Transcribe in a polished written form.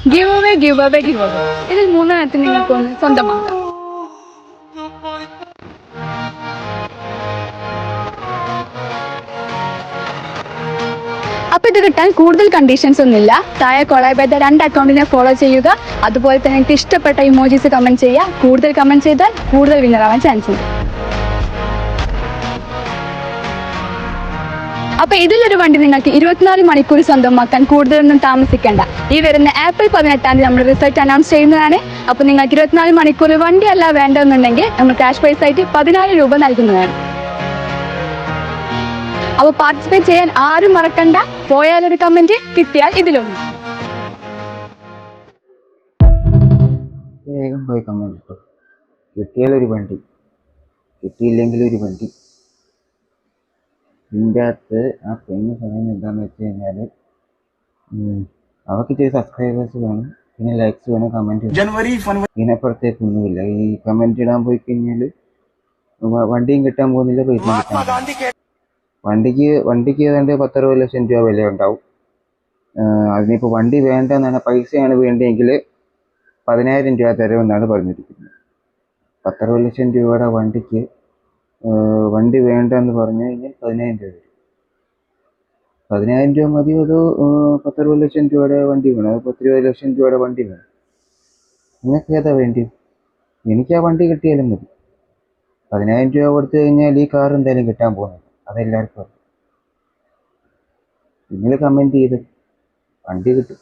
Give away give away give away, ഇതിൽ മൂന്നെണ്ണത്തിന് നിങ്ങൾക്കൊന്ന് സ്വന്തമാക്കാം. അപ്പൊ ഇത് കിട്ടാൻ കൂടുതൽ കണ്ടീഷൻസ് ഒന്നുമില്ല. താഴെ കൊളാബ് ചെയ്ത 2 അക്കൗണ്ടിനെ ഫോളോ ചെയ്യുക. അതുപോലെ തന്നെ നിങ്ങൾക്ക് ഇഷ്ടപ്പെട്ട ഇമോജീസ് കമന്റ് ചെയ്യുക. കൂടുതൽ കമന്റ് ചെയ്താൽ കൂടുതൽ വിന്നർ ആവാൻ ചാൻസ് ഉണ്ട്. അപ്പൊ ഇതിലൊരു വണ്ടി നിങ്ങൾക്ക് 24 മണിക്കൂർ സ്വന്തമാക്കാൻ കൂടുതലൊന്നും താമസിക്കേണ്ട. ഈ വരുന്ന ഏപ്രിൽ 18 നമ്മൾ റിസൾട്ട് അനൗൺസ് ചെയ്യുന്നതാണ്. അപ്പൊ നിങ്ങൾക്ക് 24 മണിക്കൂർ വണ്ടി അല്ല വേണ്ടെന്നുണ്ടെങ്കിൽ നമ്മൾ ക്യാഷ് പ്രൈസ് ആയിട്ട് 14 രൂപ നൽകുന്നതാണ്. അപ്പൊ പാർട്ടിസിപ്പേറ്റ് ചെയ്യാൻ ആരും മറക്കണ്ട. പോയാലൊരു കമന്റ്, കിട്ടിയാൽ ഇതിലൊന്നും. വേഗം പോയി കമന്റ് ഇട്ടു. കിട്ടിയാലൊരു വണ്ടി, കിട്ടിയില്ലെങ്കിൽ ഒരു വണ്ടി. ഇതിൻ്റെ അകത്ത് ആ പെണ്ണ് പറയുന്നത് എന്താണെന്ന് വെച്ച് കഴിഞ്ഞാൽ അവർക്ക് ഇച്ചിരി സബ്സ്ക്രൈബേഴ്സ് വേണം, പിന്നെ ലൈക്സ് വേണം, കമൻറ്റ് വേണം. ഇതിനപ്പുറത്തേക്കൊന്നുമില്ല. ഈ കമൻറ്റ് ഇടാൻ പോയി കഴിഞ്ഞാൽ വണ്ടിയും കിട്ടാൻ പോകുന്നില്ല, പൈസ കിട്ടാൻ. വണ്ടിക്ക് ഏതാണ്ട് 10-60 ലക്ഷം രൂപ വില ഉണ്ടാവും. അതിനിപ്പോൾ വണ്ടി വേണ്ടെന്നാണ്, പൈസയാണ് വേണ്ടിയെങ്കിൽ 10,000 രൂപ തരുമെന്നാണ് പറഞ്ഞിരിക്കുന്നത്. 10-60 ലക്ഷം രൂപയുടെ വണ്ടിക്ക് വണ്ടി വേണ്ടെന്ന് പറഞ്ഞു കഴിഞ്ഞാൽ 10,000 രൂപ വരും. 10,000 രൂപ മതിയോ അതോ 10-60 ലക്ഷം രൂപയുടെ വണ്ടി വേണം? അത് 10-20 ലക്ഷം രൂപയുടെ വണ്ടി വേണം. നിങ്ങൾക്ക് ഏതാ വേണ്ടി? എനിക്ക് ആ വണ്ടി കിട്ടിയാലും മതി. 10,000 രൂപ കൊടുത്തു കഴിഞ്ഞാൽ ഈ കാർ എന്തായാലും കിട്ടാൻ പോകുന്നത്, അതെല്ലാവർക്കും അറിയാം. നിങ്ങൾ കമൻറ്റ് ചെയ്ത് വണ്ടി കിട്ടും.